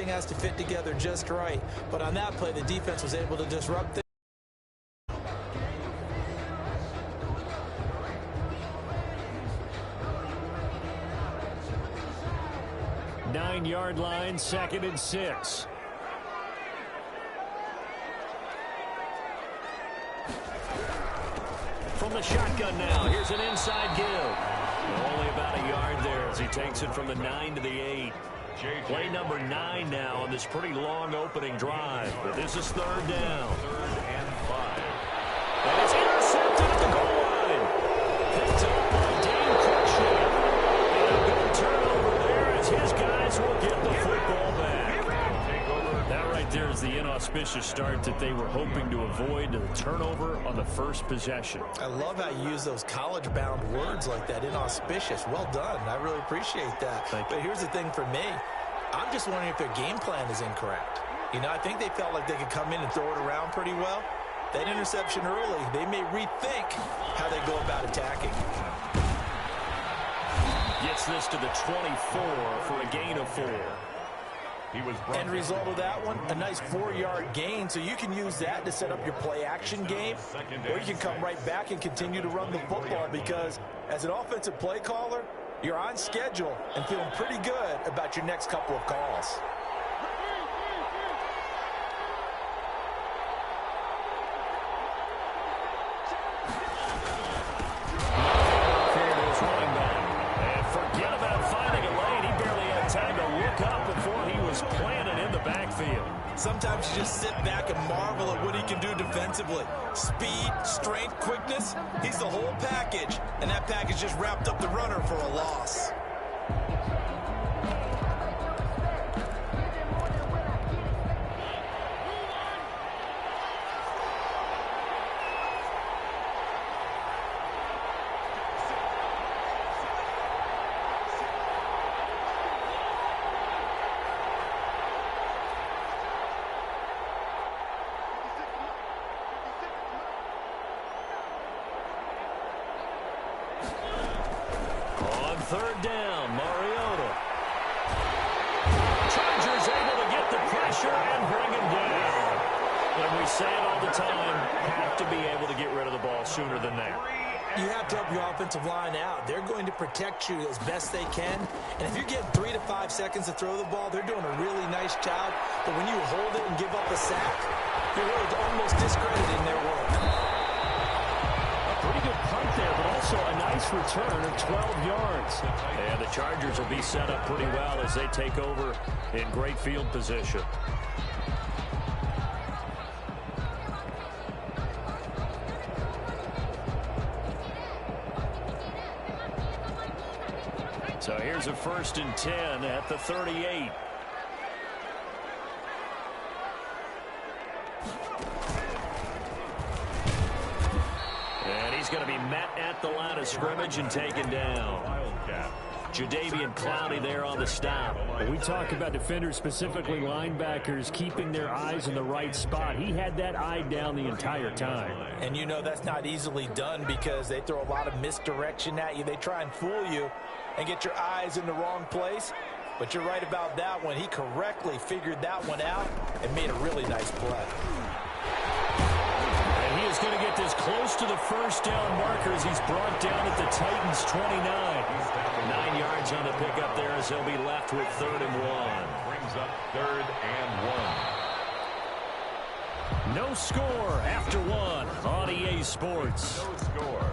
everything has to fit together just right. But on that play, the defense was able to disrupt things. 9-yard line, 2nd and 6. From the shotgun now, here's an inside give. Only about a yard there as he takes it from the 9 to the 8. Play number 9 now on this pretty long opening drive. But this is 3rd down. 3rd and 5. And it's intercepted at the goal line. Picked up by Dane Cruikshank. And a good turnover there as his guys will get the football back. That right there is the inauspicious start that they were hoping to avoid, the turnover on the first possession. I love how you use those college-bound words like that, inauspicious. Well done. I really appreciate that. But here's the thing for me. I'm just wondering if their game plan is incorrect. You know, I think they felt like they could come in and throw it around pretty well. That interception early, they may rethink how they go about attacking. Gets this to the 24 for a gain of 4. End result of that one, a nice 4-yard gain, so you can use that to set up your play-action game, or you can come right back and continue to run the football because as an offensive play caller, you're on schedule and feeling pretty good about your next couple of calls. Sometimes you just sit back and marvel at what he can do defensively. Speed, strength, quickness, he's the whole package. And that package just wrapped up the runner for a loss. Third down, Mariota. Chargers able to get the pressure and bring him down. And we say it all the time, have to be able to get rid of the ball sooner than that. You have to help your offensive line out. They're going to protect you as best they can. And if you get 3 to 5 seconds to throw the ball, they're doing a really nice job. But when you hold it and give up a sack, you're really almost discrediting their work. Pretty good punt there, but also a nice return of 12 yards. And the Chargers will be set up pretty well as they take over in great field position. So here's a 1st and 10 at the 38. He's going to be met at the line of scrimmage and taken down. Jadeveon Clowney there on the stop. We talk about defenders, specifically linebackers, keeping their eyes in the right spot. He had that eye down the entire time. And you know that's not easily done because they throw a lot of misdirection at you. They try and fool you and get your eyes in the wrong place. But you're right about that one. He correctly figured that one out and made a really nice play. He is going to get this close to the first down marker as he's brought down at the Titans' 29. 9 yards on the pickup there as he'll be left with 3rd and 1. Brings up 3rd and 1. No score after 1 on EA Sports. No score.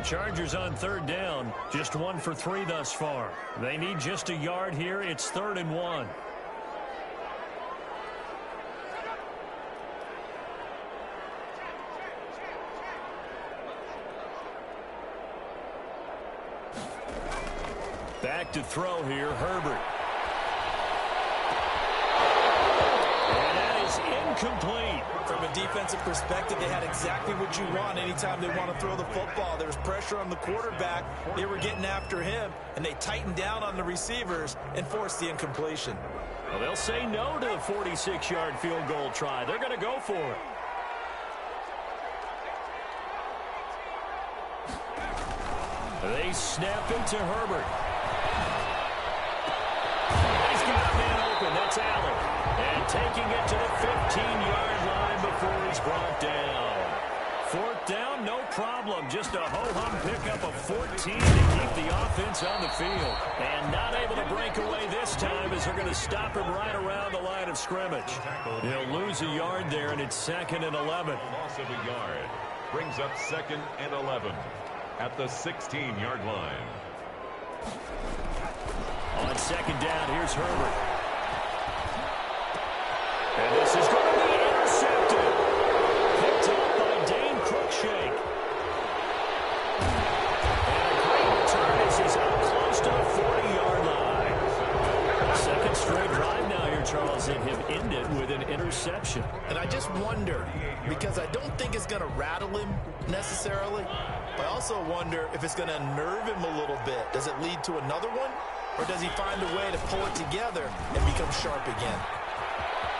Chargers on 3rd down, just 1 for 3 thus far. They need just a yard here. It's 3rd and 1. Back to throw here, Herbert. And that is incomplete. From a defensive perspective, they had exactly what you want anytime they want to throw the football. There was pressure on the quarterback. They were getting after him, and they tightened down on the receivers and forced the incompletion. Well, they'll say no to the 46-yard field goal try. They're going to go for it. They snap it to Herbert. He's got a man open. That's Allen. And taking it to the 15-yard line before he's brought down. Fourth down, no problem. Just a ho-hum pickup of 14 to keep the offense on the field. And not able to break away this time as they're going to stop him right around the line of scrimmage. They'll lose a yard there, and it's 2nd and 11. Loss of a yard brings up 2nd and 11 at the 16-yard line. On 2nd down, here's Herbert. And this is going to be intercepted. Picked up by Dane Cruikshank. And a great return as he's up close to the 40-yard line. Second straight drive now here, Charles, and have ended with an interception. And I just wonder, because I don't think it's going to rattle him necessarily, but I also wonder if it's going to unnerve him a little bit. Does it lead to another one? Or does he find a way to pull it together and become sharp again?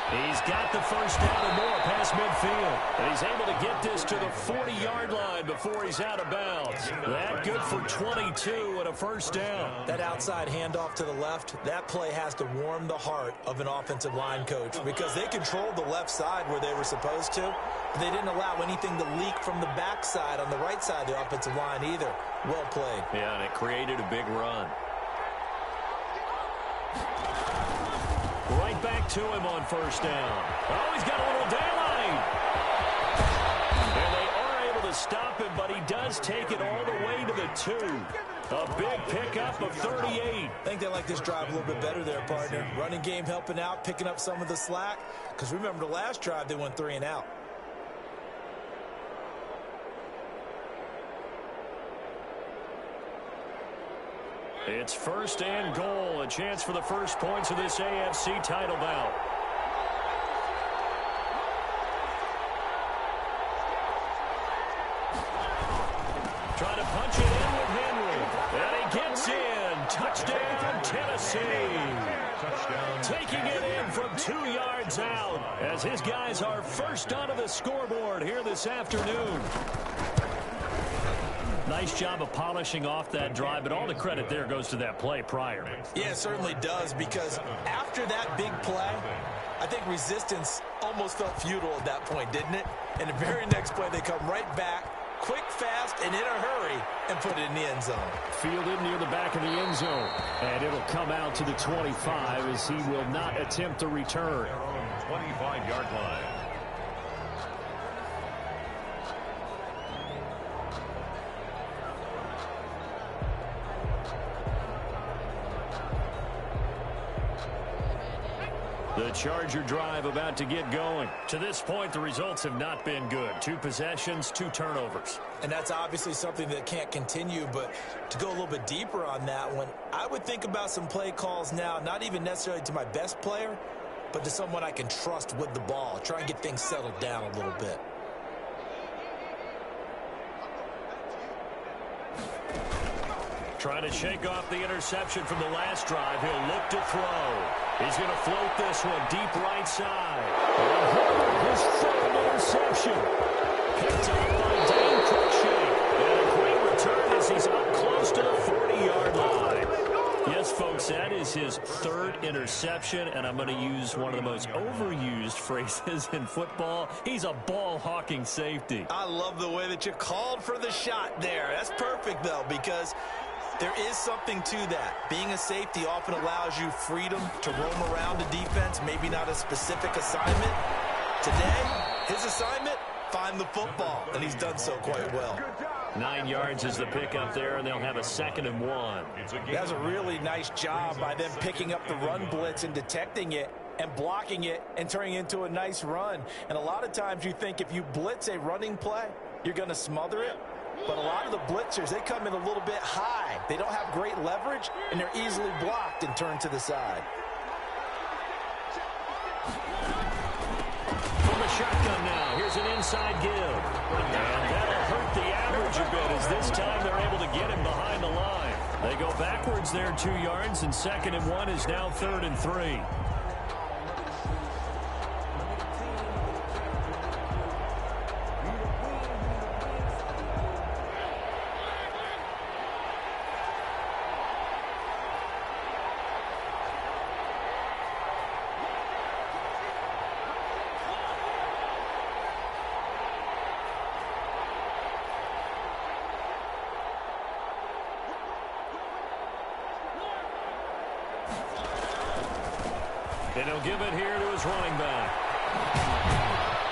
He's got the first down and more past midfield. And he's able to get this to the 40-yard line before he's out of bounds. That good for 22 and a first down. That outside handoff to the left, that play has to warm the heart of an offensive line coach because they controlled the left side where they were supposed to, but they didn't allow anything to leak from the backside on the right side of the offensive line either. Well played. Yeah, and it created a big run. Right back to him on first down. Oh, he's got a little daylight. And they are able to stop him, but he does take it all the way to the 2. A big pickup of 38. I think they like this drive a little bit better there, partner. Running game helping out, picking up some of the slack. Because remember the last drive, they went 3 and out. It's 1st and goal, a chance for the first points of this AFC title bout. Trying to punch it in with Henry. And he gets in. Touchdown, Tennessee. Taking it in from 2 yards out as his guys are first onto the scoreboard here this afternoon. Nice job of polishing off that drive, but all the credit there goes to that play prior. Yeah, it certainly does, because after that big play, I think resistance almost felt futile at that point, didn't it? And the very next play, they come right back, quick, fast, and in a hurry, and put it in the end zone. Fielded near the back of the end zone. And it'll come out to the 25 as he will not attempt a return. 25-yard line. The Charger drive about to get going. To this point, the results have not been good. 2 possessions, 2 turnovers. And that's obviously something that can't continue, but to go a little bit deeper on that one, I would think about some play calls now, not even necessarily to my best player, but to someone I can trust with the ball. Try and get things settled down a little bit. Trying to shake off the interception from the last drive. He'll look to throw. He's going to float this one deep right side. And his 3rd interception. Picked up by Dane Cruikshank. And a great return as he's up close to the 40-yard line. Yes, folks, that is his 3rd interception, and I'm going to use one of the most overused phrases in football. He's a ball-hawking safety. I love the way that you called for the shot there. That's perfect, though, because there is something to that. Being a safety often allows you freedom to roam around the defense, maybe not a specific assignment. Today, his assignment, find the football, and he's done so quite well. 9 yards is the pickup there, and they'll have a 2nd and 1. That's a really nice job by them picking up the run blitz and detecting it and blocking it and turning it into a nice run. And a lot of times you think if you blitz a running play, you're going to smother it. But a lot of the blitzers, they come in a little bit high. They don't have great leverage, and they're easily blocked and turned to the side. shotgun now. Here's an inside give. And that'll hurt the average a bit as this time they're able to get him behind the line. They go backwards there 2 yards, and 2nd and 1 is now 3rd and 3. And he'll give it here to his running back.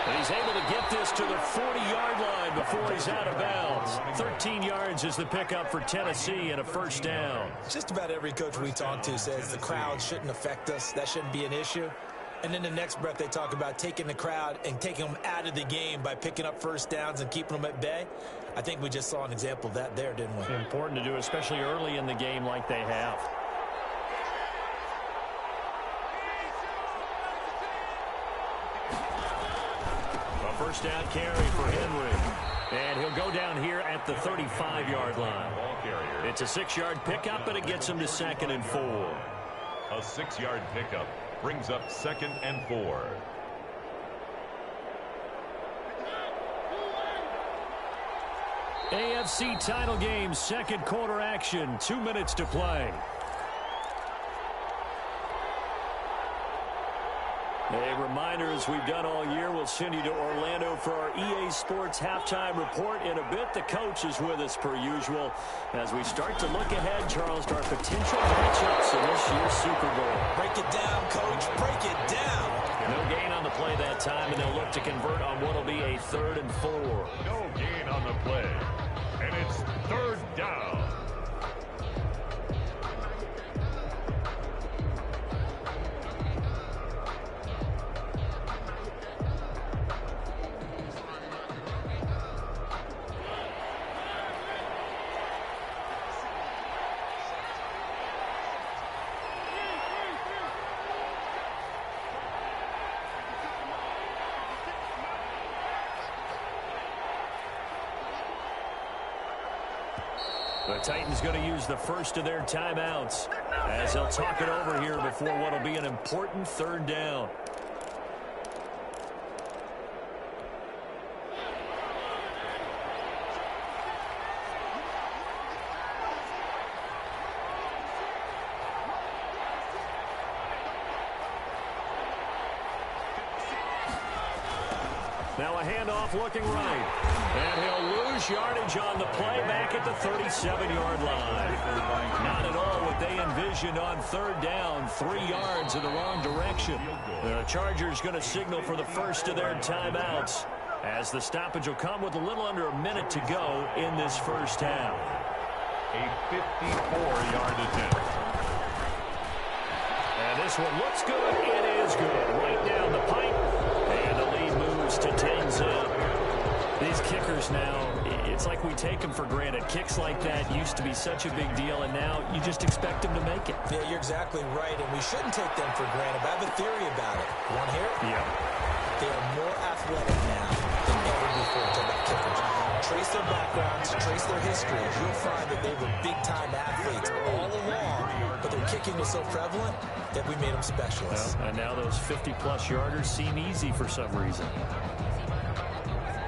And he's able to get this to the 40-yard line before he's out of bounds. 13 yards is the pickup for Tennessee and a 1st down. Just about every coach we talk to says the crowd shouldn't affect us. That shouldn't be an issue. And then the next breath they talk about taking the crowd and taking them out of the game by picking up 1st downs and keeping them at bay. I think we just saw an example of that there, didn't we? Important to do, especially early in the game like they have. First down carry for Henry. And he'll go down here at the 35-yard line. It's a 6-yard pickup, and it gets him to 2nd and 4. A 6-yard pickup brings up 2nd and 4. AFC title game, 2nd quarter action, 2 minutes to play. A reminder, as we've done all year, we'll send you to Orlando for our EA Sports halftime report in a bit. The coach is with us per usual as we start to look ahead, Charles, to our potential matchups in this year's Super Bowl. Break it down, Coach. Break it down. No gain on the play that time, and they'll look to convert on what will be a 3rd and 4. No gain on the play. And it's 3rd down. The Titans going to use the first of their timeouts as they'll talk it over here before what will be an important 3rd down. Now a handoff looking right. And he'll lose yardage on the play back at the 37-yard line. Not at all what they envisioned on 3rd down. 3 yards in the wrong direction. The Chargers going to signal for the first of their timeouts as the stoppage will come with a little under a minute to go in this 1st half. A 54-yard attempt. And this one looks good. It is good. Right down the pipe. And the lead moves to 10-zip. These kickers now, it's like we take them for granted. Kicks like that used to be such a big deal, and now you just expect them to make it. Yeah, you're exactly right, and we shouldn't take them for granted. But I have a theory about it. You want to hear it? Yeah. They are more athletic now than ever before. Talk about kickers. Trace their backgrounds, trace their histories. You'll find that they were big-time athletes all along, but their kicking was so prevalent that we made them specialists. Well, and now those 50-plus yarders seem easy for some reason.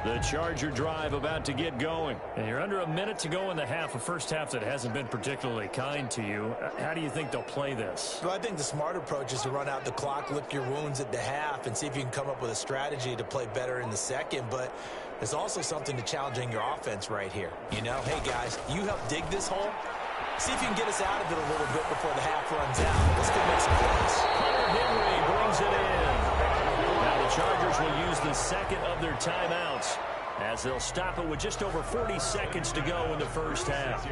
The Charger drive about to get going. And you're under a minute to go in the half, a first half that hasn't been particularly kind to you. How do you think they'll play this? Well, I think the smart approach is to run out the clock, lick your wounds at the half, and see if you can come up with a strategy to play better in the second. But there's also something to challenging your offense right here. You know, hey, guys, you help dig this hole. See if you can get us out of it a little bit before the half runs out. Let's go make some plays. Hunter Henry brings it in. Now the Chargers will use the second of their timeouts as they'll stop it with just over 40 seconds to go in the first half.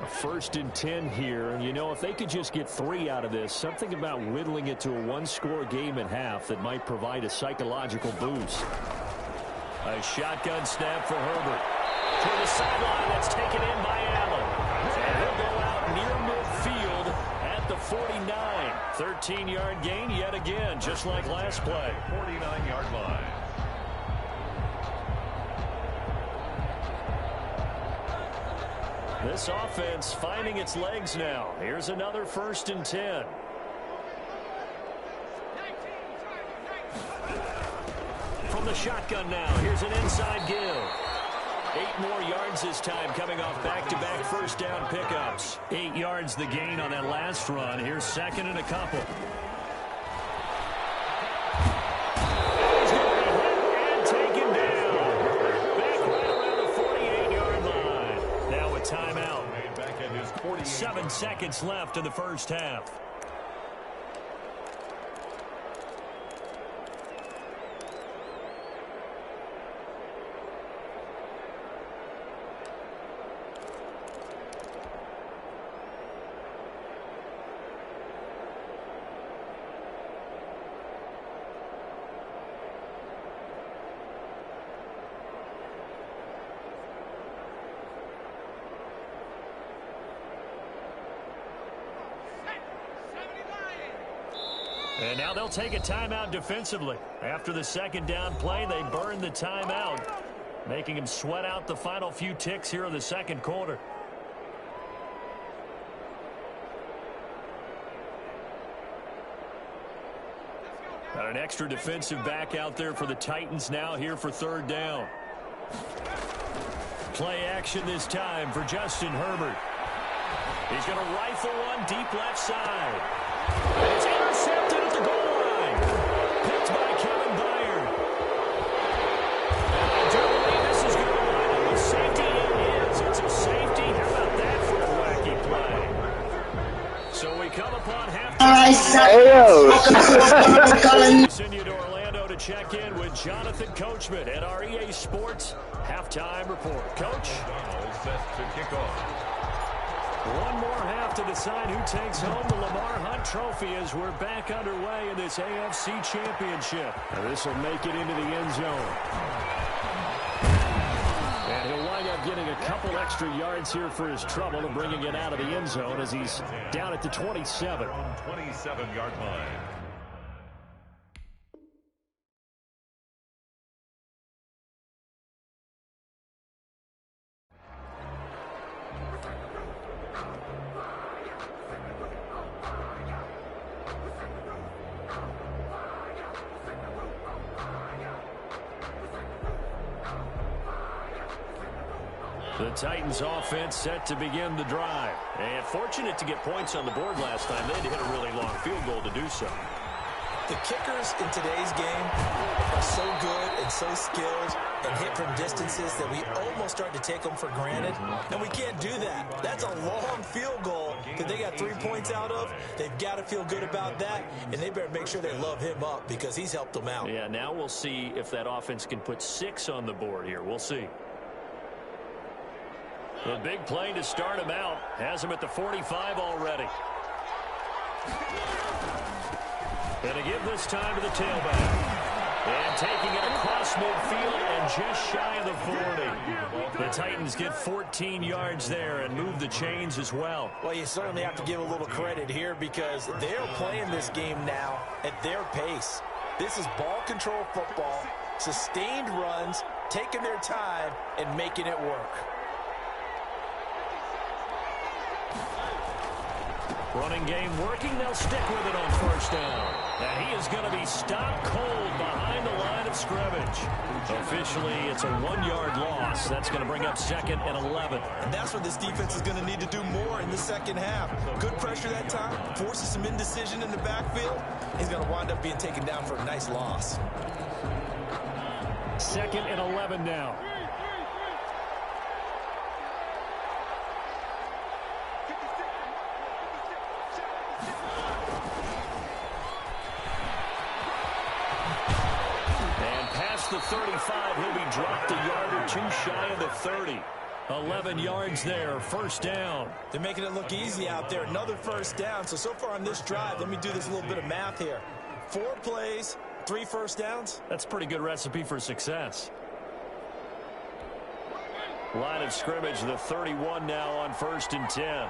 A 1st and 10 here, and you know, if they could just get 3 out of this, something about whittling it to a 1-score game at half that might provide a psychological boost. A shotgun snap for Herbert. To the sideline, that's taken in by Allen. And he'll go out near midfield at the 49. 13-yard gain yet again, just like last play. 49-yard line. This offense finding its legs now. Here's another 1st and 10. From the shotgun now, here's an inside give. 8 more yards this time, coming off back-to-back first down pickups. 8 yards the gain on that last run. Here's 2nd and a couple. He's going to be hit and taken down. Back right around the 48-yard line. Now a timeout. 7 seconds left in the first half. And now they'll take a timeout defensively. After the 2nd down play, they burn the timeout, making him sweat out the final few ticks here in the 2nd quarter. Got an extra defensive back out there for the Titans now here for 3rd down. Play action this time for Justin Herbert. He's going to rifle one deep left side. And it's intercepted at the goal line. Picked by Kevin Byard. And I do believe this is going to line up with safety. It is. It's a safety. How about that for a wacky play? So we come upon halftime. Continue to Orlando to check in with Jonathan Coachman at our EA Sports Halftime Report. Coach? All set to kick off. One more half to decide who takes home the Lamar Hunt Trophy as we're back underway in this AFC Championship. This will make it into the end zone. And he'll wind up getting a couple extra yards here for his trouble and bringing it out of the end zone as he's down at the 27. 27-yard line. The Titans offense set to begin the drive. And fortunate to get points on the board last time. They had to hit a really long field goal to do so. The kickers in today's game are so good and so skilled and hit from distances that we almost start to take them for granted. And we can't do that. That's a long field goal that they got 3 points out of. They've got to feel good about that, and they better make sure they love him up because he's helped them out. Yeah, now we'll see if that offense can put 6 on the board here. We'll see. The big play to start him out has him at the 45 already. And a give this time to the tailback. And taking it across midfield and just shy of the 40. The Titans get 14 yards there and move the chains as well. Well, you certainly have to give a little credit here because they're playing this game now at their pace. This is ball control football, sustained runs, taking their time and making it work. Running game working. They'll stick with it on 1st down. And he is going to be stopped cold behind the line of scrimmage. Officially, it's a 1-yard loss. That's going to bring up 2nd and 11. And that's what this defense is going to need to do more in the 2nd half. Good pressure that time. Forces some indecision in the backfield. He's going to wind up being taken down for a nice loss. 2nd and 11 now. The 35, he'll be dropped a yard or 2 shy of the 30. 11 yards there, 1st down. They're making it look easy out there. Another 1st down. So far on this drive, let me do this little bit of math here. 4 plays, 3 1st downs. That's a pretty good recipe for success. Line of scrimmage, the 31 now on 1st and 10.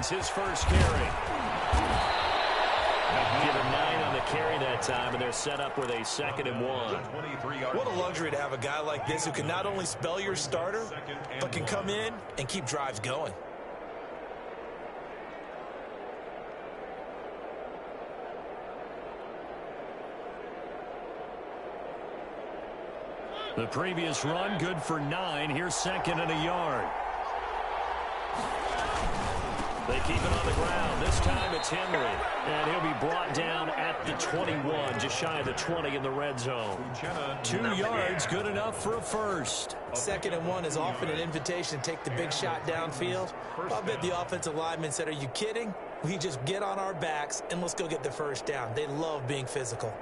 yards, his first carry. Give him 9 on the carry that time, and they're set up with a 2nd and 1. What a luxury to have a guy like this who can not only spell your starter, but can come in and keep drives going. The previous run, good for 9. Here's 2nd and a yard. They keep it on the ground. This time it's Henry. And he'll be brought down at the 21, just shy of the 20 in the red zone. 2 yards, good enough for a first. 2nd and 1 is often an invitation to take the big shot downfield. I bet the offensive linemen said, are you kidding? We just get on our backs and let's go get the first down. They love being physical.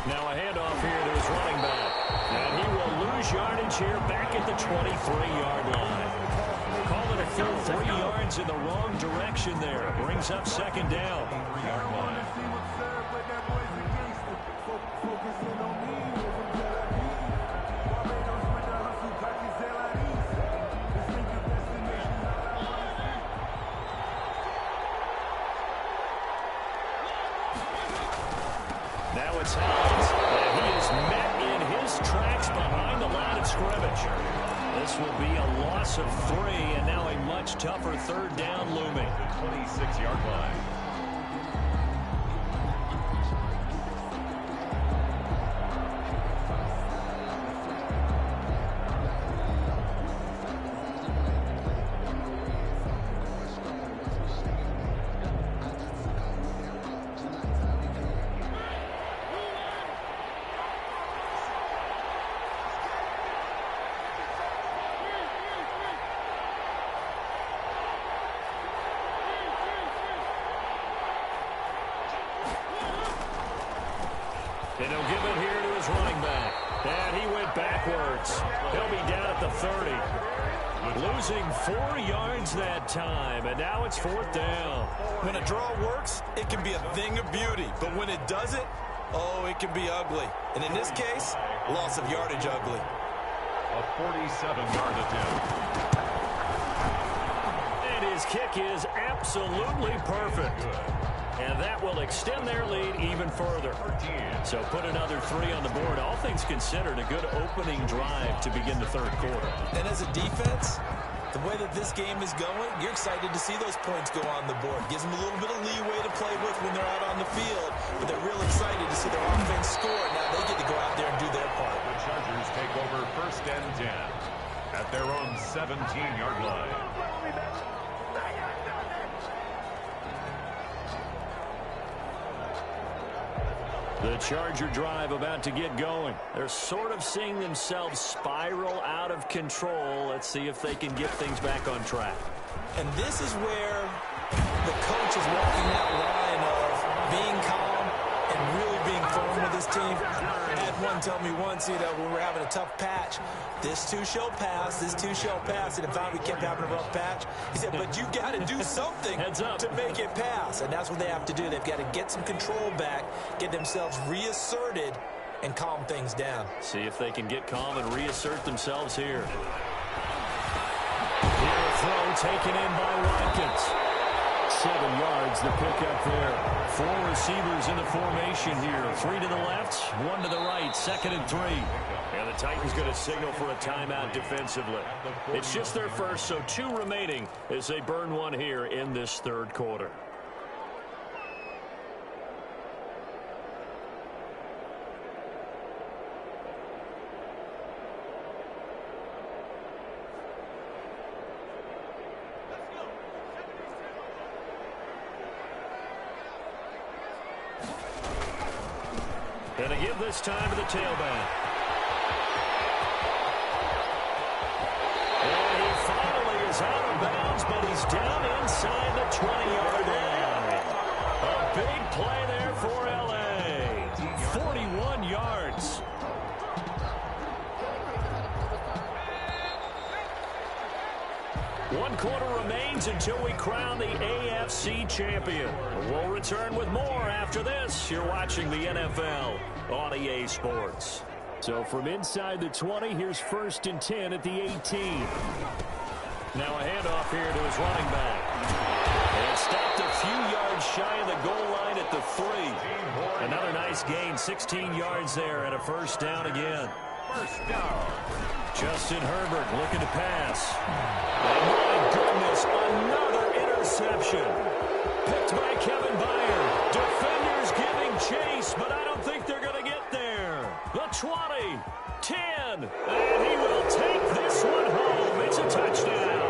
Now a handoff here to his running back. And he will lose yardage here back at the 23-yard line. Call it a full 3 yards in the wrong direction there. Brings up 2nd down. Now it's Hines, and he is met in his tracks behind the line of scrimmage. This will be a loss of 3, and now a much tougher 3rd down looming. The 26-yard line. And he'll give it here to his running back. And he went backwards. He'll be down at the 30. Losing 4 yards that time, and now it's 4th down. When a draw works, it can be a thing of beauty. But when it doesn't, oh, it can be ugly. And in this case, loss of yardage ugly. A 47-yard attempt. And his kick is absolutely perfect. And that will extend their lead even further. So put another 3 on the board. All things considered, a good opening drive to begin the 3rd quarter. And as a defense, the way that this game is going, you're excited to see those points go on the board. Gives them a little bit of leeway to play with when they're out on the field. But they're real excited to see their offense score. Now they get to go out there and do their part. The Chargers take over 1st and 10 at their own 17-yard line. The Charger drive about to get going. They're sort of seeing themselves spiral out of control. Let's see if they can get things back on track. And this is where the coach is walking that line of being calm and really being firm with his team. I had one tell me once, when we were having a tough patch, this too shall pass, this too shall pass. And if we kept having a rough patch, he said, but you got to do something to make it pass. And that's what they have to do. They've got to get some control back, get themselves reasserted, and calm things down. See if they can get calm and reassert themselves here. Here a throw taken in by Watkins. 7 yards, the pickup there. 4 receivers in the formation here. 3 to the left, 1 to the right. 2nd and 3. And the Titans going to signal for a timeout defensively. It's just their first, so 2 remaining as they burn 1 here in this 3rd quarter. And they give this time to the tailback. And he finally is out of bounds, but he's down inside the 20-yard line. A big play there for L.A. 41 yards. quarter remains until we crown the AFC champion. We'll return with more after this. You're watching the NFL on EA Sports. So from inside the 20, here's 1st and 10 at the 18. Now a handoff here to his running back. And stopped a few yards shy of the goal line at the 3. Another nice gain, 16 yards there and a 1st down again. 1st down. Justin Herbert looking to pass. And my goodness, another interception. Picked by Kevin Byard. Defenders giving chase, but I don't think they're going to get there. The 20, 10, and he will take this one home. It's a touchdown.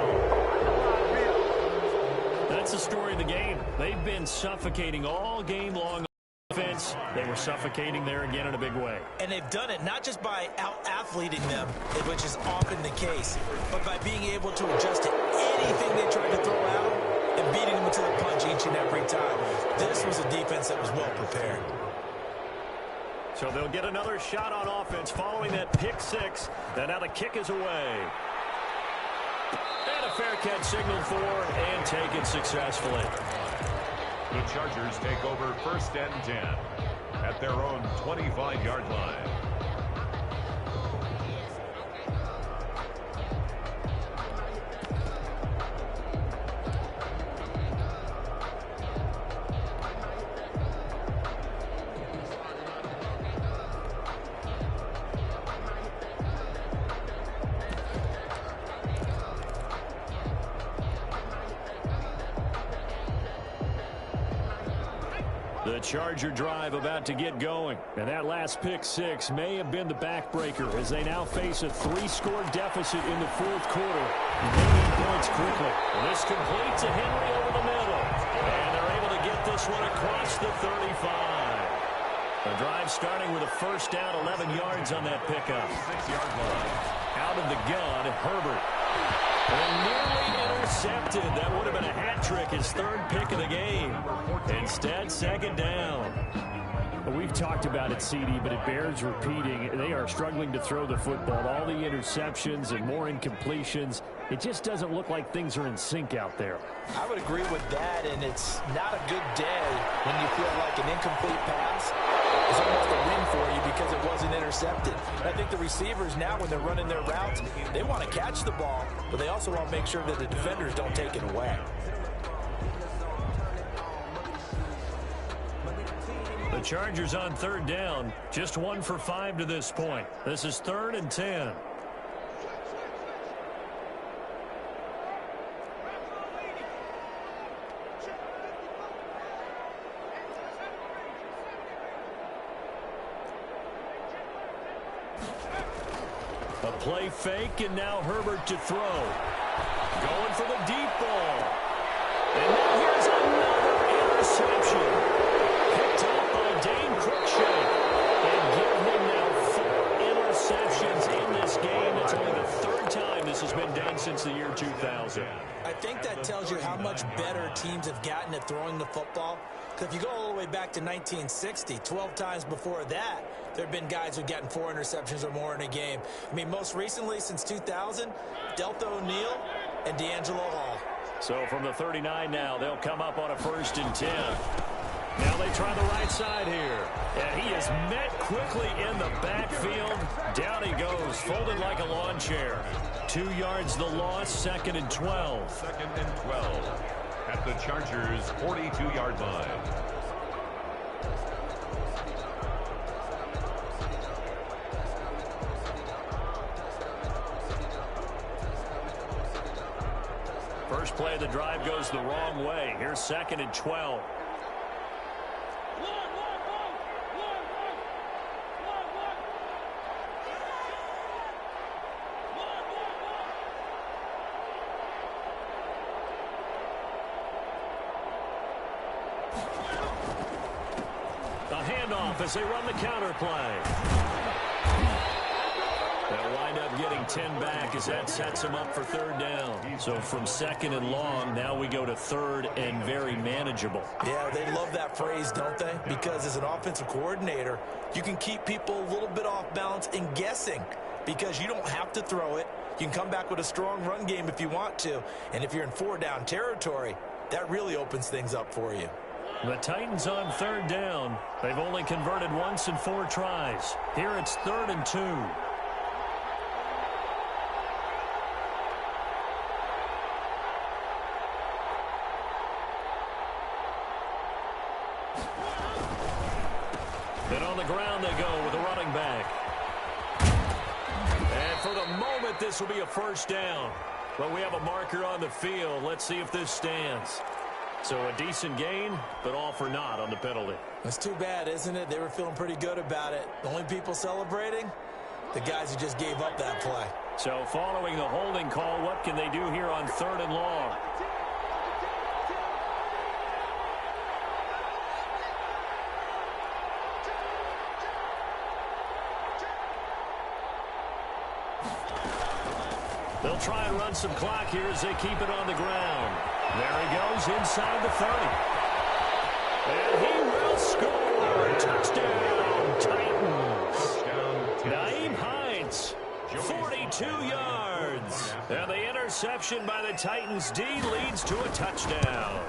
That's the story of the game. They've been suffocating all game long. Offense, they were suffocating there again in a big way. And they've done it not just by out-athleting them, which is often the case, but by being able to adjust to anything they tried to throw out and beating them to the punch each and every time. This was a defense that was well prepared. So they'll get another shot on offense following that pick 6. And now the kick is away. And a fair catch signaled for and taken successfully. The Chargers take over 1st and 10 at their own 25-yard line. The Charger drive about to get going. And that last pick 6 may have been the backbreaker as they now face a 3-score deficit in the 4th quarter. They need points quickly. And this completes a Henry over the middle. And they're able to get this one across the 35. The drive starting with a 1st down, 11 yards on that pickup. 6-yard line. Out of the gun, Herbert. And nearly intercepted. That would have been a hat trick, his 3rd pick of the game. Instead, 2nd down. Well, we've talked about it, CD, but it bears repeating. They are struggling to throw the football. All the interceptions and more incompletions. It just doesn't look like things are in sync out there. I would agree with that, and it's not a good day when you feel like an incomplete pass is almost a win for you because it wasn't intercepted. And I think the receivers now, when they're running their routes, they want to catch the ball, but they also want to make sure that the defenders don't take it away. The Chargers on 3rd down, just 1 for 5 to this point. This is 3rd and 10. A play fake, and now Herbert to throw. Going for the deep ball. And now here's another interception. Picked up by Dane Cruikshank. And give him now 4 interceptions in this game. It's only the 3rd time this has been done since the year 2000. I think that tells you how much better teams have gotten at throwing the football. Because if you go all the way back to 1960, 12 times before that, there have been guys who've gotten 4 interceptions or more in a game. I mean, most recently, since 2000, Deltha O'Neal and D'Angelo Hall. So from the 39 now, they'll come up on a 1st and 10. Now they try the right side here. And he is met quickly in the backfield. Down he goes, folded like a lawn chair. 2 yards the loss, 2nd and 12. 2nd and 12 at the Chargers' 42-yard line. First play of the drive goes the wrong way. Here's 2nd and 12. The handoff as they run the counter play. They'll wind up getting 10 back as that sets them up for 3rd down. So from 2nd and long, now we go to 3rd and very manageable. Yeah, they love that phrase, don't they? Because as an offensive coordinator, you can keep people a little bit off balance and guessing because you don't have to throw it. You can come back with a strong run game if you want to. And if you're in 4-down territory, that really opens things up for you. The Titans on 3rd down. They've only converted once in 4 tries. Here it's 3rd and 2. Then on the ground they go with a running back. And for the moment, this will be a 1st down. But we have a marker on the field. Let's see if this stands. So a decent gain, but all for naught on the penalty. It's too bad, isn't it? They were feeling pretty good about it. The only people celebrating, the guys who just gave up that play. So following the holding call, what can they do here on 3rd and long? They'll try and run some clock here as they keep it on the ground. There he goes inside the 30. And he will score. Touchdown, Titans. Nyheim Hines, 42 yards. And the interception by the Titans D leads to a touchdown.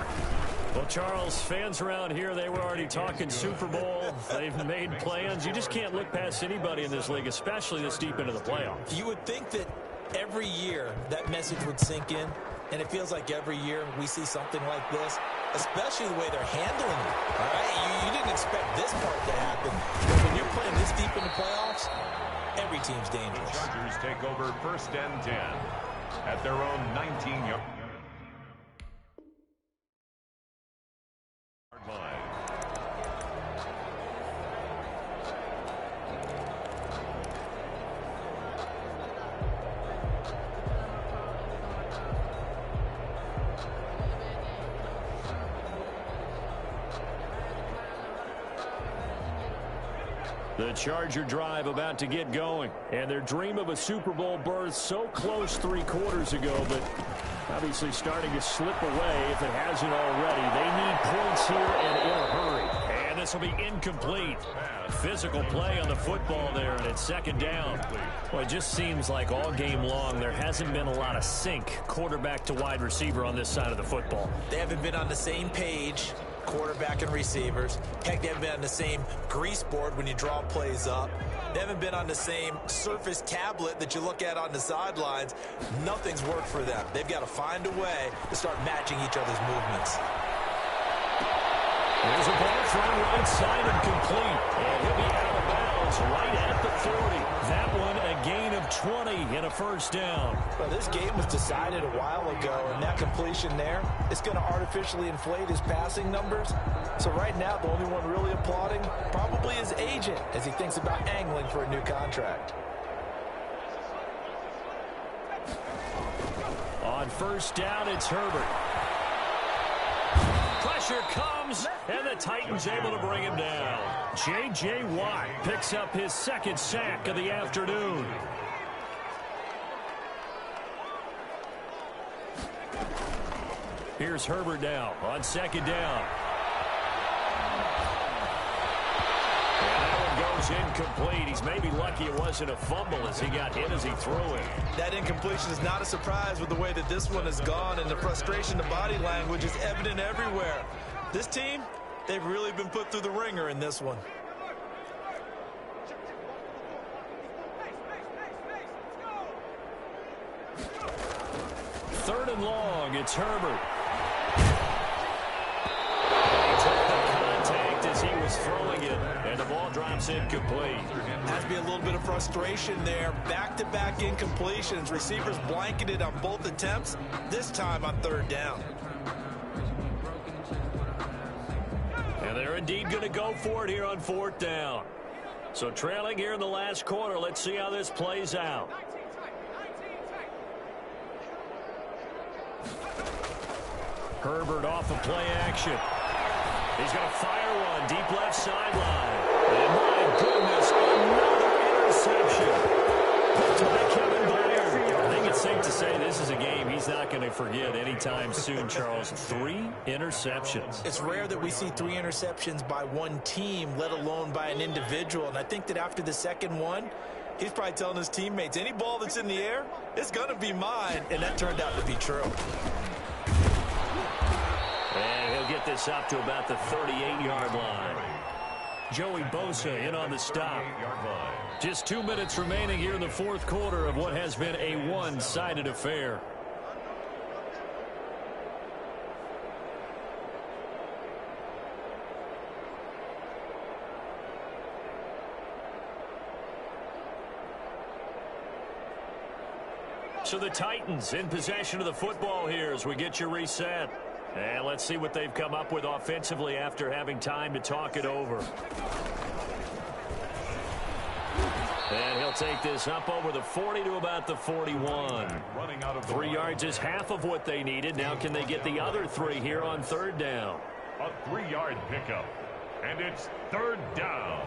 Well, Charles, fans around here, they were already talking Super Bowl. They've made plans. You just can't look past anybody in this league, especially this deep into the playoffs. You would think that every year that message would sink in, and it feels like every year we see something like this, especially the way they're handling it. All right, you didn't expect this part to happen, but when you're playing this deep in the playoffs, every team's dangerous. The Chargers take over 1st and 10 at their own 19-yard line. The Charger drive about to get going. And their dream of a Super Bowl berth so close 3 quarters ago, but obviously starting to slip away if it hasn't already. They need points here and in a hurry. And this will be incomplete. Physical play on the football there, and it's 2nd down. Well, it just seems like all game long there hasn't been a lot of sync quarterback to wide receiver on this side of the football. They haven't been on the same page, quarterback and receivers. Heck, they haven't been on the same grease board when you draw plays up. They haven't been on the same surface tablet that you look at on the sidelines. Nothing's worked for them. They've got to find a way to start matching each other's movements. There's a ball from right side and complete. And he'll be out of bounds right at the 40. That one a gain of 20 and a 1st down. Well, this game was decided a while ago, and that completion there is going to artificially inflate his passing numbers. So right now, the only one really applauding probably his agent as he thinks about angling for a new contract. On 1st down, it's Herbert. Pressure comes, and the Titans able to bring him down. J.J. Watt picks up his 2nd sack of the afternoon. Here's Herbert now on 2nd down. And that one goes incomplete. He's maybe lucky it wasn't a fumble as he got hit as he threw it. That incompletion is not a surprise with the way that this one has gone, and the frustration, the body language is evident everywhere. This team, they've really been put through the ringer in this one. Third and long, it's Herbert. As he was throwing it, and the ball drops incomplete. Has to be a little bit of frustration there. Back-to-back incompletions. Receivers blanketed on both attempts, this time on 3rd down. And they're indeed going to go for it here on 4th down. So trailing here in the last quarter, let's see how this plays out. Herbert off of play action. He's going to fire one deep left sideline. And my goodness, another interception. By Kevin Byard. I think it's safe to say this is a game he's not going to forget anytime soon, Charles. 3 interceptions. It's rare that we see 3 interceptions by one team, let alone by an individual. And I think that after the second one, He's probably telling his teammates, any ball that's in the air, it's going to be mine. And that turned out to be true. And he'll get this up to about the 38-yard line. Joey Bosa in on the stop. Just 2 minutes remaining here in the fourth quarter of what has been a one-sided affair. So the Titans in possession of the football here as we get you reset. And let's see what they've come up with offensively after having time to talk it over. And he'll take this up over the 40 to about the 41. 3 yards is half of what they needed. Now can they get the other 3 here on third down? A 3-yard pickup. And it's third down.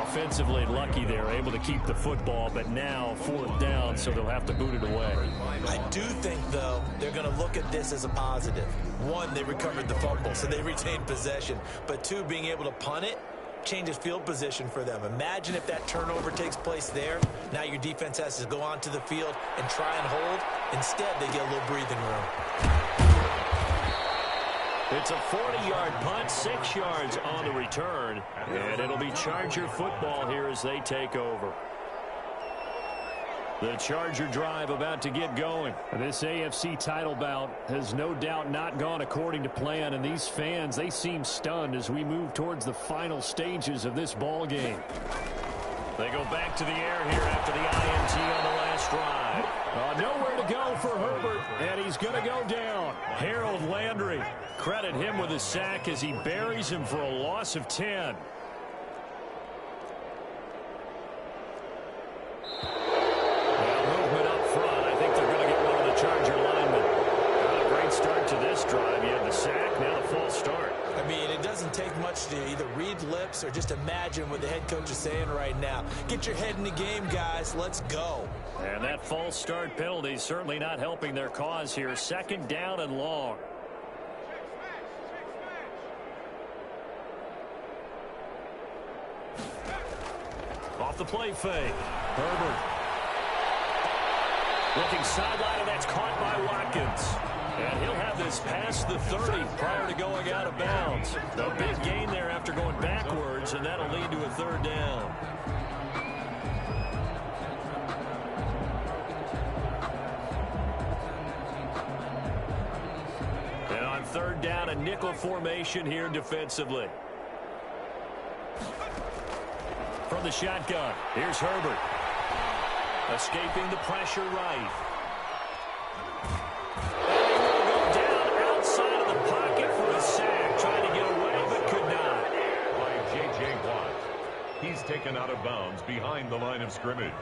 Offensively lucky they're able to keep the football, but now fourth down, so they'll have to boot it away. I do think, though, they're going to look at this as a positive. 1, they recovered the fumble, so they retained possession. But 2, being able to punt it changes field position for them. Imagine if that turnover takes place there. Now your defense has to go onto the field and try and hold. Instead, they get a little breathing room. It's a 40-yard punt, 6 yards on the return, and it'll be Charger football here as they take over. The Charger drive about to get going. This AFC title bout has no doubt not gone according to plan, and these fans, they seem stunned as we move towards the final stages of this ball game. They go back to the air here after the INT on the last drive. Nowhere to go for Herbert, and he's going to go down. Harold Landry, credit him with a sack as he buries him for a loss of 10. Movement up front. I think they're going to get one of the Charger linemen. Not a great start to this drive. You had the sack, now the false start. I mean, it doesn't take much to either read lips or just imagine what the head coach is saying right now. Get your head in the game, guys. Let's go. And that false start penalty certainly not helping their cause here. Second down and long. Off the play fake. Herbert. Looking sideline, and that's caught by Watkins. And he'll have this past the 30 prior to going out of bounds. A big gain there after going backwards, and that'll lead to a third down. And on third down, a nickel formation here defensively. From the shotgun, here's Herbert. Escaping the pressure right. And he will go down outside of the pocket for a sack. Trying to get away, but could not. By J.J. Watt. He's taken out of bounds behind the line of scrimmage.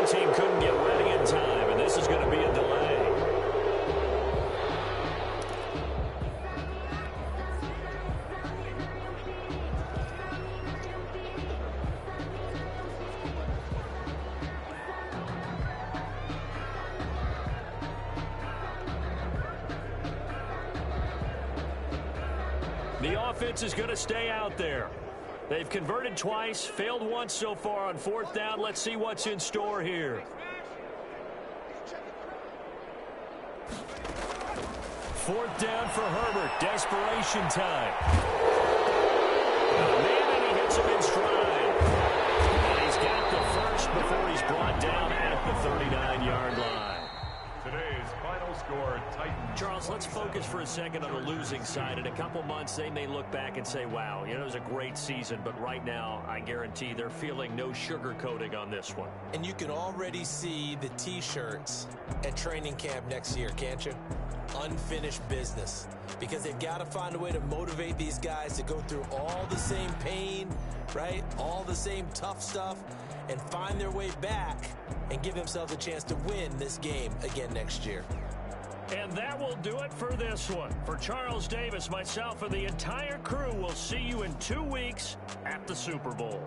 Team couldn't get ready in time, and this is going to be a delay. The offense is going to stay out there. They've converted twice, failed once so far on fourth down. Let's see what's in store here. 4th down for Herbert. Desperation time. And he hits him in stride. And he's got the first before he's brought down at the 39-yard line. Today's final score, Titans. Charles, let's focus for a second on the losing side. In a couple months, they may look back and say, wow, it was a great season. But right now, I guarantee they're feeling no sugarcoating on this one. And you can already see the T-shirts at training camp next year, can't you? Unfinished business. Because they've got to find a way to motivate these guys to go through all the same pain, right? All the same tough stuff, and find their way back and give themselves a chance to win this game again next year. And that will do it for this one. For Charles Davis, myself, and the entire crew, we'll see you in 2 weeks at the Super Bowl.